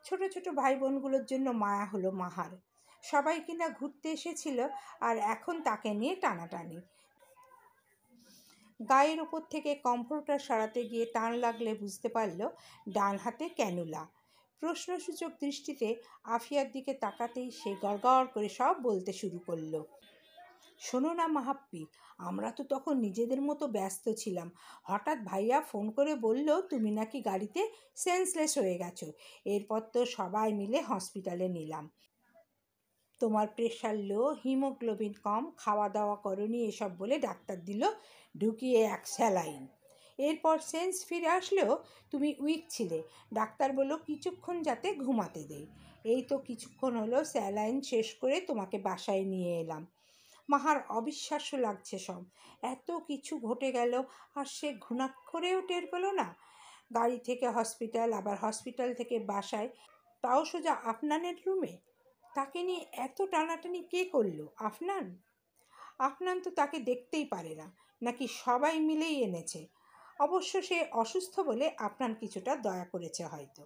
S1: ছোট ছোট ভাই বোনগুলোর জন্য মায়া হলো মাহার। সবাই কিনা ঘুরতে এসেছিল, আর এখন তাকে নিয়ে টানাটানি। গায়ের উপর থেকে কম্ফোর্টটা সরাতে গিয়ে টান লাগলে বুঝতে পারল ডান হাতে ক্যানুলা। প্রশ্নসূচক দৃষ্টিতে আফিয়ার দিকে তাকাতেই সে গড়গড় করে সব বলতে শুরু করলো। শোনো না মাহাপ্পি, আমরা তো তখন নিজেদের মতো ব্যস্ত ছিলাম। হঠাৎ ভাইয়া ফোন করে বলল তুমি নাকি গাড়িতে সেন্সলেস হয়ে গেছো। এরপর তো সবাই মিলে হসপিটালে নিলাম। তোমার প্রেশার লো, হিমোগ্লোবিন কম, খাওয়া দাওয়া করনি এসব বলে ডাক্তার দিল ঢুকিয়ে এক স্যালাইন। এরপর সেন্স ফিরে আসলেও তুমি উইক ছিলে। ডাক্তার বলল কিছুক্ষণ যাতে ঘুমাতে দেয়। এই তো কিছুক্ষণ হলো স্যালাইন শেষ করে তোমাকে বাসায় নিয়ে এলাম। মাহার অবিশ্বাস্য লাগছে সব। এত কিছু ঘটে গেল, আর সে ঘুণাক্ষরেও টের পেল না। গাড়ি থেকে হসপিটাল, আবার হসপিটাল থেকে বাসায়, তাও সোজা আফনানের রুমে। তাকে নিয়ে এত টানাটানি কে করলো? আফনান? আফনান তো তাকে দেখতেই পারে না, নাকি সবাই মিলেই এনেছে? অবশ্য সে অসুস্থ বলে আফনান কিছুটা দয়া করেছে হয়তো।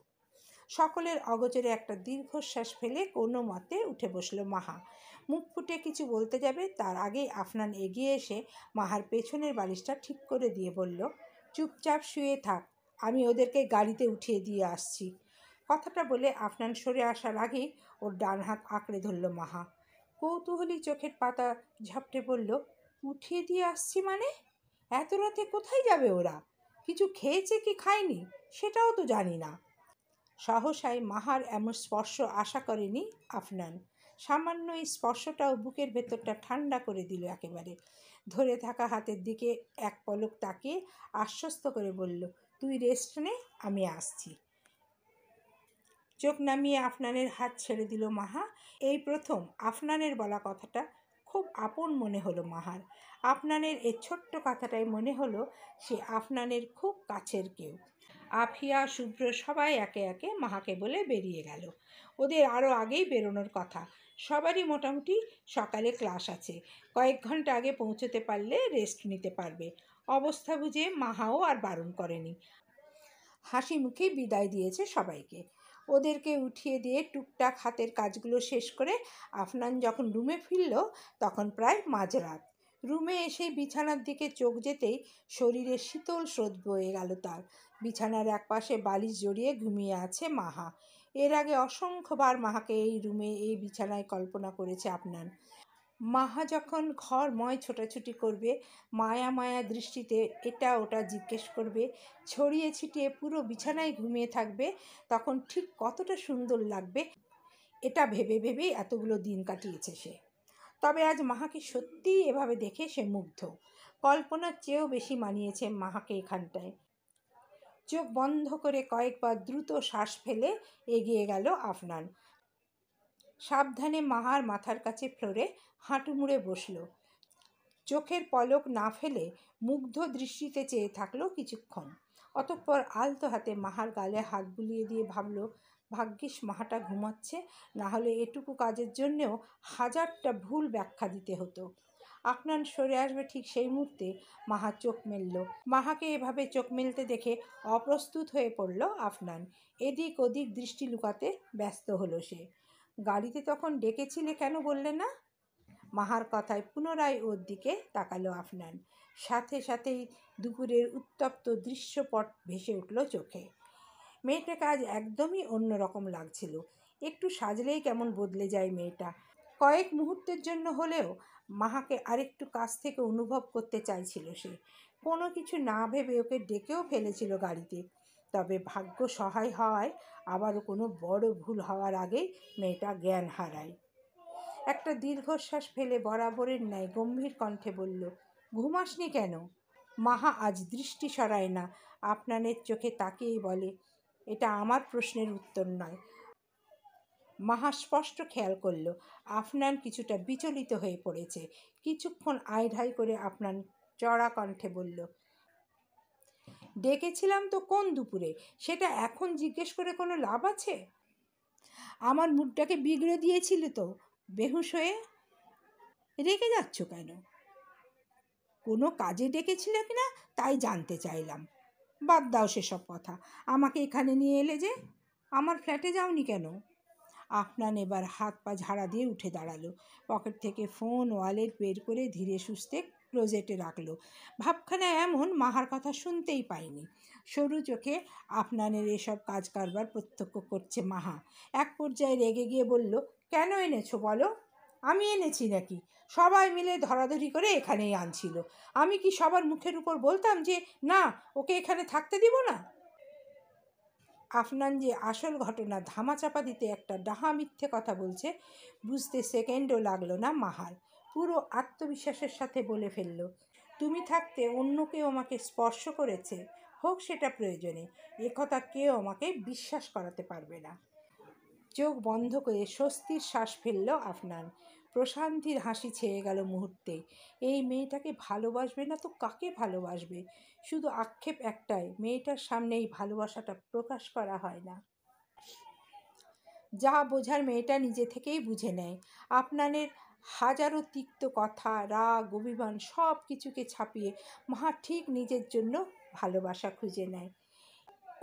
S1: সকলের অগোচরে একটা দীর্ঘশ্বাস ফেলে কোনো মতে উঠে বসলো মাহা। মুখ ফুটে কিছু বলতে যাবে, তার আগেই আফনান এগিয়ে এসে মাহার পেছনের বালিশটা ঠিক করে দিয়ে বলল, চুপচাপ শুয়ে থাক, আমি ওদেরকে গাড়িতে উঠিয়ে দিয়ে আসছি। কথাটা বলে আফনান সরে আসার আগেই ওর ডান হাত আঁকড়ে ধরল মাহা। কৌতূহলী চোখের পাতা ঝাপটে বলল, উঠিয়ে দিয়ে আসছি মানে? এত রাতে কোথায় যাবে ওরা? কিছু খেয়েছে কি খায়নি সেটাও তো জানি না। সহসায় মাহার এমন স্পর্শ আশা করেনি আফনান। সামান্য এই স্পর্শটাও বুকের ভেতরটা ঠান্ডা করে দিল একেবারে। ধরে থাকা হাতের দিকে এক পলক তাকিয়ে আশ্বস্ত করে বলল, তুই রেস্ট নে, আমি আসছি। চোখ নামিয়ে আফনানের হাত ছেড়ে দিল মাহা। এই প্রথম আফনানের বলা কথাটা খুব আপন মনে হলো মাহার। আফনানের এই ছোট্ট কথাটাই মনে হলো সে আফনানের খুব কাছের কেউ। আফিয়া, শুভ্র সবাই একে একে মাহাকে বলে বেরিয়ে গেল। ওদের আরও আগেই বেরোনোর কথা। সবারই মোটামুটি সকালে ক্লাস আছে। কয়েক ঘন্টা আগে পৌঁছতে পারলে রেস্ট নিতে পারবে। অবস্থা বুঝে মাহাও আর বারণ করেনি। হাসি মুখে বিদায় দিয়েছে সবাইকে। ওদেরকে উঠিয়ে দিয়ে টুকটাক হাতের কাজগুলো শেষ করে আফনান যখন রুমে ফিরল তখন প্রায় মাঝরাত। রুমে এসে বিছানার দিকে চোখ যেতেই শরীরে শীতল স্রোত বয়ে গেল তার। বিছানার একপাশে বালিশ জড়িয়ে ঘুমিয়ে আছে মাহা। এর আগে অসংখ্যবার মাহাকে এই রুমে, এই বিছানায় কল্পনা করেছে আফনান। মাহা যখন ঘরময় ছোটাছুটি করবে, মায়া মায়া দৃষ্টিতে এটা ওটা জিজ্ঞেস করবে, ছড়িয়ে ছিটিয়ে পুরো বিছানায় ঘুমিয়ে থাকবে, তখন ঠিক কতটা সুন্দর লাগবে, এটা ভেবে ভেবেই এতগুলো দিন কাটিয়েছে সে। তবে আজ মাহাকে সত্যিই এভাবে দেখে সে মুগ্ধ। কল্পনার চেয়েও বেশি মানিয়েছে মাহাকে এখানটায়। চোখ বন্ধ করে কয়েকবার দ্রুত শ্বাস ফেলে এগিয়ে গেল আফনান। সাবধানে মাহার মাথার কাছে ফ্লোরে হাঁটু মুড়ে বসল। চোখের পলক না ফেলে মুগ্ধ দৃষ্টিতে চেয়ে থাকলো কিছুক্ষণ। অতঃপর আলতো হাতে মাহার গালে হাত বুলিয়ে দিয়ে ভাবল, ভাগ্যিস মাহাটা ঘুমাচ্ছে, না হলে এটুকু কাজের জন্যেও হাজারটা ভুল ব্যাখ্যা দিতে হতো। আফনান সরে আসবে ঠিক সেই মুহূর্তে মাহা চোখ মেলল। মাহাকে এভাবে চোখ মেলতে দেখে অপ্রস্তুত হয়ে পড়ল আফনান। এদিক ওদিক দৃষ্টি লুকাতে ব্যস্ত হলো সে। গাড়িতে তখন ডেকেছিলে কেন বললে না? মাহার কথায় পুনরায় ওর দিকে তাকালো আফনান। সাথে সাথেই দুপুরের উত্তপ্ত দৃশ্যপট ভেসে উঠল চোখে। মেয়েটাকে আজ একদমই অন্যরকম লাগছিল। একটু সাজলেই কেমন বদলে যায় মেয়েটা। কয়েক মুহূর্তের জন্য হলেও মাহাকে আরেকটু কাছ থেকে অনুভব করতে চাইছিল সে। কোনো কিছু না ভেবে ওকে ডেকেও ফেলেছিল গাড়িতে। তবে ভাগ্য সহায় হওয়ায় আবারও কোনো বড় ভুল হওয়ার আগেই মেয়েটা জ্ঞান হারায়। একটা দীর্ঘশ্বাস ফেলে বরাবরের ন্যায় গম্ভীর কণ্ঠে বলল, ঘুমাসনি কেন? মাহা আজ দৃষ্টি সরায় না, আফনানের চোখে তাকিয়েই বলে, এটা আমার প্রশ্নের উত্তর নয়। মাহা স্পষ্ট খেয়াল করল আফনান কিছুটা বিচলিত হয়ে পড়েছে। কিছুক্ষণ আইঢাই করে আফনান চড়া কণ্ঠে বলল, ডেকেছিলাম তো কোন দুপুরে? সেটা এখন জিজ্ঞেস করে কোনো লাভ আছে? আমার মুডটাকে বিগড়ে দিয়েছিলে তো বেহুশ হয়ে। রেগে যাচ্ছ কেন? কোনো কাজে ডেকেছিলে কিনা তাই জানতে চাইলাম। বাদ দাও সেসব কথা। আমাকে এখানে নিয়ে এলে যে, আমার ফ্ল্যাটে যাওনি কেন? আফনান এবার হাত পা ঝাড়া দিয়ে উঠে দাঁড়ালো। পকেট থেকে ফোন ওয়ালেট বের করে ধীরে সুস্থে ক্লোজেটে রাখলো। ভাবখানা এমন মাহার কথা শুনতেই পায়নি। সরু চোখে আফনানের এসব কাজ কারবার প্রত্যক্ষ করছে মাহা। এক পর্যায়ে রেগে গিয়ে বলল, কেন এনেছো বলো? আমি এনেছি নাকি? সবাই মিলে ধরাধরি করে এখানেই আনছিল। আমি কি সবার মুখের উপর বলতাম যে না, ওকে এখানে থাকতে দিব না? আফনান যে আসল ঘটনা ধামাচাপা দিতে একটা ডাহা মিথ্যে কথা বলছে বুঝতে সেকেন্ডও লাগলো না মাহার। পুরো আত্মবিশ্বাসের সাথে বলে ফেলল, তুমি থাকতে অন্য কেউ আমাকে স্পর্শ করেছে, হোক সেটা প্রয়োজনে, একথা কেউ আমাকে বিশ্বাস করাতে পারবে না। চোখ বন্ধ করে স্বস্তির শ্বাস ফেলল আফনান। প্রশান্তির হাসি ছেয়ে গেল মুহূর্তেই। এই মেয়েটাকে ভালোবাসবে না তো কাকে ভালোবাসবে? শুধু আক্ষেপ একটাই, মেয়েটার সামনে এই ভালোবাসাটা প্রকাশ করা হয় না। যা বোঝার মেয়েটা নিজে থেকেই বুঝে নেয়। আপনানের হাজারো তিক্ত কথা, রাগ, অভিমান সব কিছুকে ছাপিয়ে মাহা ঠিক নিজের জন্য ভালোবাসা খুঁজে নেয়।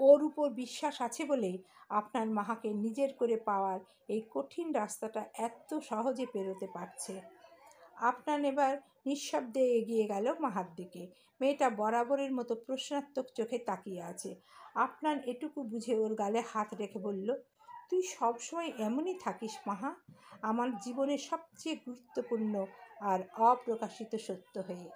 S1: ওর উপর বিশ্বাস আছে বলেই আপনার মাহাকে নিজের করে পাওয়ার এই কঠিন রাস্তাটা এত সহজে পেরোতে পারছে। আপনার এবার নিঃশব্দে এগিয়ে গেল মাহার দিকে। মেয়েটা বরাবরের মতো প্রশ্নাত্মক চোখে তাকিয়ে আছে। আপনার এটুকু বুঝে ওর গালে হাত রেখে বলল, তুই সবসময় এমনই থাকিস মাহা, আমার জীবনের সবচেয়ে গুরুত্বপূর্ণ আর অপ্রকাশিত সত্য হয়ে।